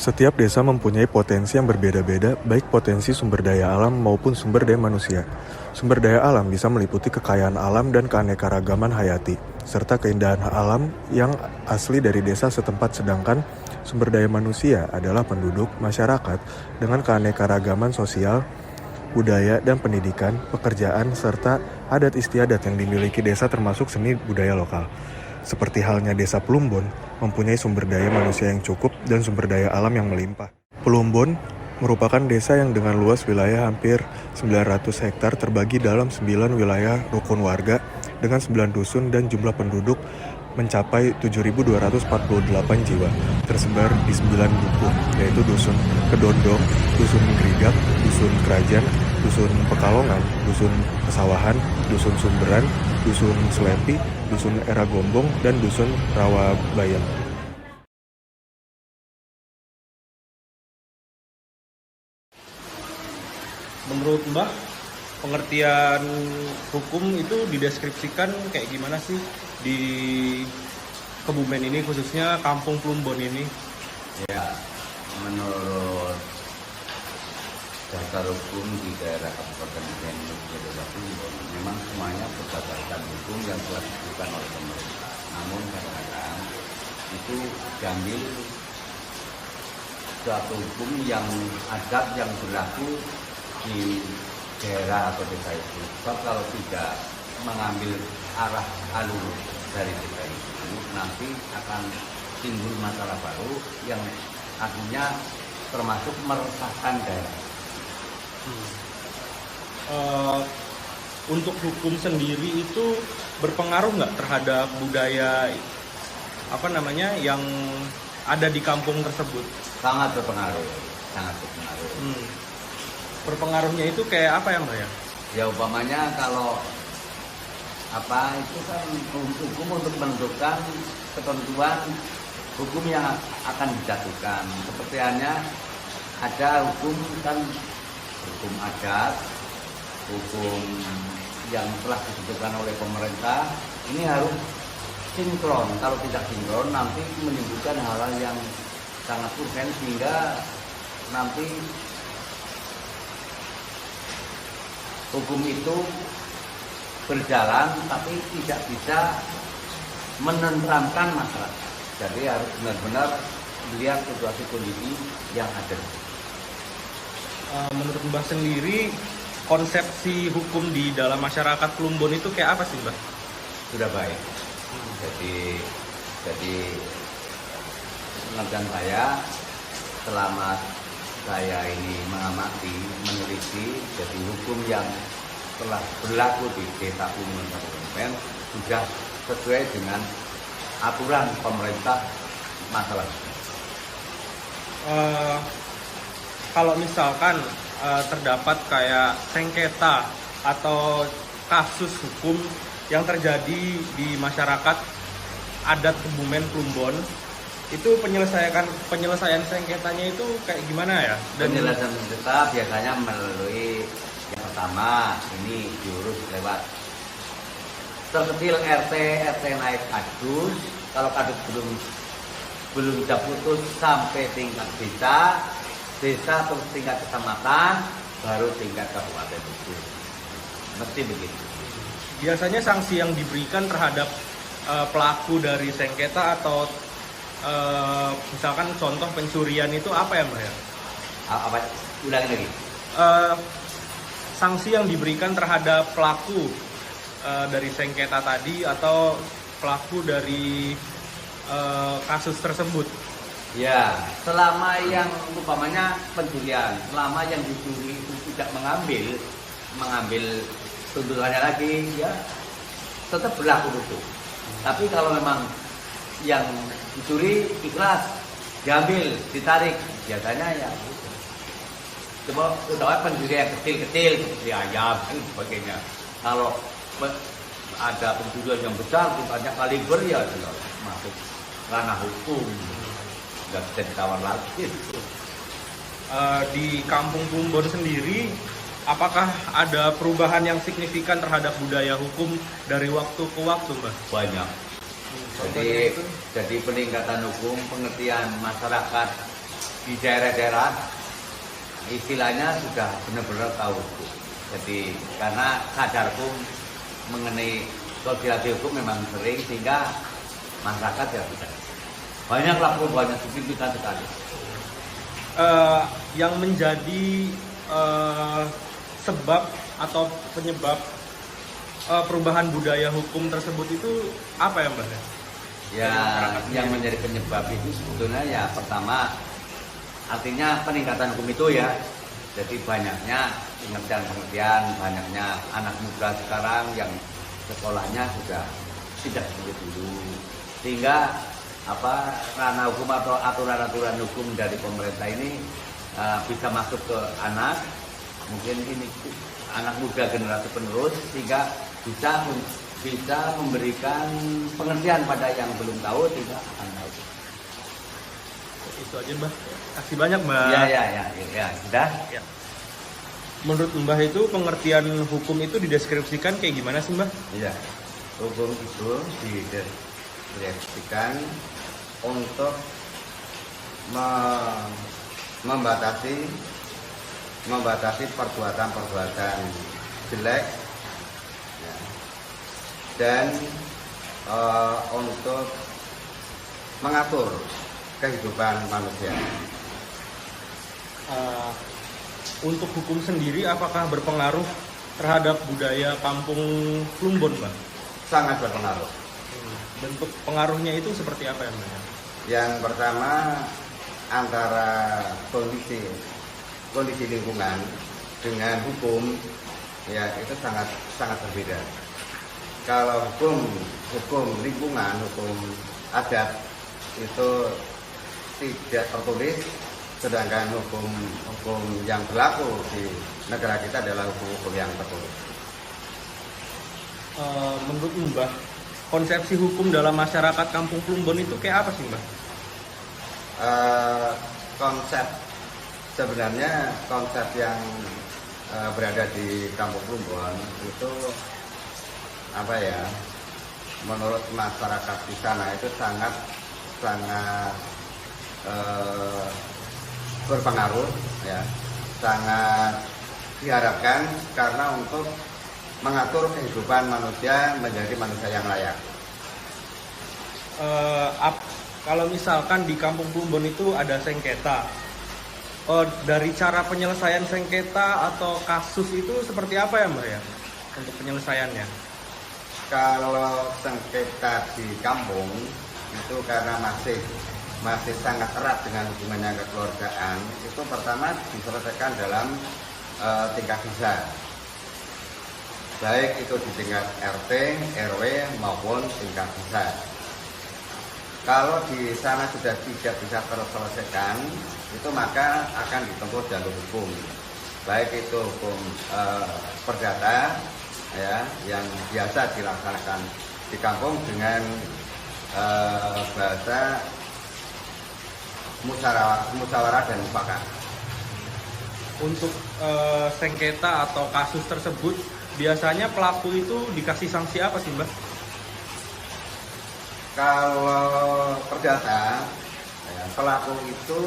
Setiap desa mempunyai potensi yang berbeda-beda, baik potensi sumber daya alam maupun sumber daya manusia. Sumber daya alam bisa meliputi kekayaan alam dan keanekaragaman hayati, serta keindahan alam yang asli dari desa setempat, sedangkan sumber daya manusia adalah penduduk, masyarakat, dengan keanekaragaman sosial, budaya, dan pendidikan, pekerjaan, serta adat istiadat yang dimiliki desa termasuk seni budaya lokal. Seperti halnya Desa Plumbon, mempunyai sumber daya manusia yang cukup dan sumber daya alam yang melimpah. Plumbon merupakan desa yang dengan luas wilayah hampir 900 hektar terbagi dalam 9 wilayah rukun warga dengan 9 dusun dan jumlah penduduk mencapai 7.248 jiwa, tersebar di 9 dusun, yaitu Dusun Kedondong, Dusun Gerigak, Dusun Kerajaan, Dusun Pekalongan, Dusun Pesawahan, Dusun Sumberan, Dusun Selempi, Dusun Eragombong, dan Dusun Rawabayam. Menurut Mbah, pengertian hukum itu dideskripsikan kayak gimana sih di Kebumen ini, khususnya Kampung Plumbon ini? Ya, menurut dasar hukum di daerah Kabupaten Desa Plumbon, memang semuanya berdasarkan hukum yang telah ditentukan oleh pemerintah. Namun kadang-kadang itu diambil suatu hukum yang adat yang berlaku di daerah atau desa itu. Sebab kalau tidak mengambil arah alur dari desa itu, nanti akan timbul masalah baru yang akhirnya termasuk meresahkan daerah. Untuk hukum sendiri itu berpengaruh nggak terhadap budaya yang ada di kampung tersebut? Sangat berpengaruh, sangat berpengaruh. Berpengaruhnya itu kayak apa ya Mbak ya? Ya umpamanya kalau itu kan hukum untuk menentukan ketentuan hukum yang akan dijatuhkan. Seperti hanya ada hukum kan, hukum adat, hukum yang telah ditentukan oleh pemerintah, ini harus sinkron. Kalau tidak sinkron nanti menimbulkan hal-hal yang sangat urgen sehingga nanti hukum itu berjalan tapi tidak bisa menenteramkan masyarakat. Jadi harus benar-benar melihat situasi kondisi yang ada. Menurut Mbah sendiri, konsepsi hukum di dalam masyarakat Plumbon itu kayak apa sih Mbah? Sudah baik. Jadi pengertian saya selama saya ini mengamati, meneliti, jadi hukum yang telah berlaku di Desa Plumbon Kabupaten sudah sesuai dengan aturan pemerintah masalah. Kalau misalkan terdapat kayak sengketa atau kasus hukum yang terjadi di masyarakat adat Kebumen Plumbon, itu penyelesaian sengketanya itu kayak gimana ya? Penyelesaian sengketa biasanya melalui yang pertama ini diurus lewat terkecil RT naik kadus. Kalau kadus belum bisa putus sampai tingkat desa terus tingkat kecamatan, baru tingkat kabupaten itu. Mesti begitu. Biasanya sanksi yang diberikan terhadap pelaku dari sengketa atau misalkan contoh pencurian itu apa ya Mbak ya? Apa? Ulangi lagi. Sanksi yang diberikan terhadap pelaku dari sengketa tadi atau pelaku dari kasus tersebut. Ya, selama yang umpamanya pencurian, selama yang dicuri itu tidak mengambil tuntutannya lagi, ya tetap berlaku itu. Tapi kalau memang yang dicuri ikhlas, diambil, ditarik, biasanya ya gitu. Coba pencuri yang kecil-kecil seperti ayam dan sebagainya. Kalau ada pencurian yang besar, banyak kaliber, ya jelas masuk ranah hukum, nggak bisa ditawar lagi. Di Kampung Plumbon sendiri, apakah ada perubahan yang signifikan terhadap budaya hukum dari waktu ke waktu, Mbak? Banyak. Jadi peningkatan hukum, pengertian masyarakat di daerah-daerah istilahnya sudah benar-benar tahu hukum. Jadi karena sadar hukum mengenai konspirasi hukum memang sering, sehingga masyarakat ya sudah banyaklah perubahannya signifikan sekali. Yang menjadi sebab atau penyebab perubahan budaya hukum tersebut itu apa ya Mbak? Ya, yang menjadi penyebab itu sebetulnya ya pertama artinya peningkatan hukum itu ya. Jadi banyaknya pengertian-pengertian, banyaknya anak muda sekarang yang sekolahnya sudah tidak seperti dulu. Sehingga ranah hukum atau aturan-aturan hukum dari pemerintah ini bisa masuk ke anak, mungkin ini anak muda generasi penerus, sehingga bisa memberikan pengertian pada yang belum tahu, sehingga akan tahu. Itu aja Mbak. Kasih banyak Mbak. Ya, sudah. Ya. Menurut Mbah itu pengertian hukum itu dideskripsikan kayak gimana sih Mbah? Iya, hukum itu dideskripsikan untuk membatasi perbuatan-perbuatan jelek, ya, dan untuk mengatur kehidupan manusia. Untuk hukum sendiri apakah berpengaruh terhadap budaya kampung Plumbon, Mbak? Sangat berpengaruh. Bentuk pengaruhnya itu seperti apa ya, Mbak? Yang pertama, antara kondisi lingkungan dengan hukum, ya itu sangat berbeda. Kalau hukum lingkungan, hukum adat itu tidak tertulis, sedangkan hukum yang berlaku di negara kita adalah hukum yang tertulis. Menurut Mbah, konsepsi hukum dalam masyarakat kampung Plumbon itu kayak apa sih, Mbah? Sebenarnya konsep yang berada di kampung Plumbon itu menurut masyarakat di sana itu sangat berpengaruh, ya, sangat diharapkan karena untuk mengatur kehidupan manusia menjadi manusia yang layak. Kalau misalkan di kampung Plumbon itu ada sengketa, dari cara penyelesaian sengketa atau kasus itu seperti apa ya Mbak ya untuk penyelesaiannya? Kalau sengketa di kampung itu karena masih sangat erat dengan hubungannya kekeluargaan, itu pertama diselesaikan dalam tingkat desa, baik itu di tingkat RT, RW maupun tingkat desa. Kalau di sana sudah tidak bisa terselesaikan, itu maka akan ditempuh jalur hukum, baik itu hukum perdata, ya, yang biasa dilaksanakan di kampung dengan bahasa musyawarah dan mufakat. Untuk sengketa atau kasus tersebut biasanya pelaku itu dikasih sanksi apa sih Mbak? Kalau perdata, ya, pelaku itu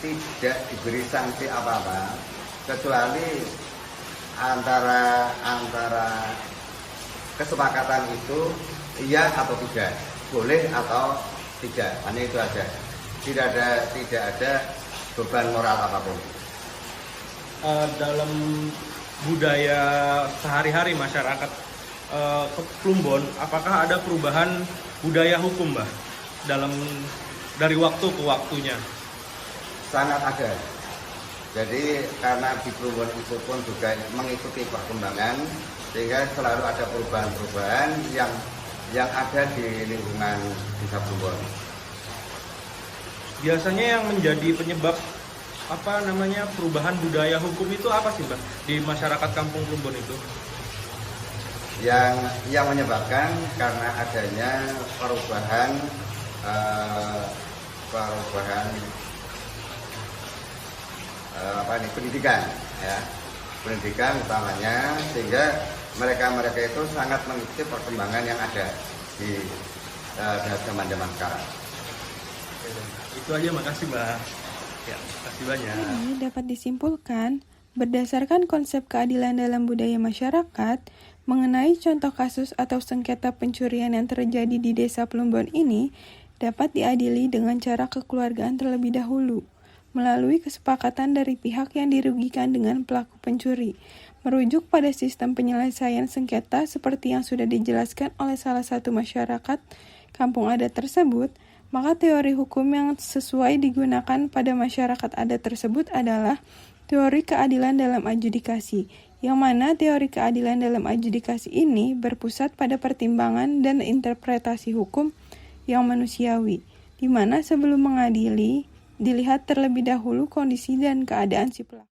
tidak diberi sanksi apa-apa kecuali antara kesepakatan itu iya atau tidak, boleh atau tidak, hanya itu aja. Tidak ada beban moral apapun. Dalam budaya sehari-hari masyarakat Plumbon, apakah ada perubahan budaya hukum, Mbak, dari waktu ke waktunya? Sangat ada. Jadi karena di Plumbon itu pun juga mengikuti perkembangan, sehingga selalu ada perubahan-perubahan yang ada di lingkungan desa Plumbon. Biasanya yang menjadi penyebab perubahan budaya hukum itu apa sih, Mbak, di masyarakat kampung Plumbon itu? Yang menyebabkan karena adanya perubahan pendidikan, ya, pendidikan utamanya, sehingga mereka itu sangat mengikuti perkembangan yang ada di zaman sekarang. Itu aja, makasih Mbak. Ya, makasih banyak. Ini dapat disimpulkan, berdasarkan konsep keadilan dalam budaya masyarakat, mengenai contoh kasus atau sengketa pencurian yang terjadi di Desa Plumbon ini, dapat diadili dengan cara kekeluargaan terlebih dahulu, melalui kesepakatan dari pihak yang dirugikan dengan pelaku pencuri, merujuk pada sistem penyelesaian sengketa seperti yang sudah dijelaskan oleh salah satu masyarakat kampung adat tersebut. Maka teori hukum yang sesuai digunakan pada masyarakat adat tersebut adalah teori keadilan dalam adjudikasi, yang mana teori keadilan dalam adjudikasi ini berpusat pada pertimbangan dan interpretasi hukum yang manusiawi, di mana sebelum mengadili, dilihat terlebih dahulu kondisi dan keadaan si pelaku.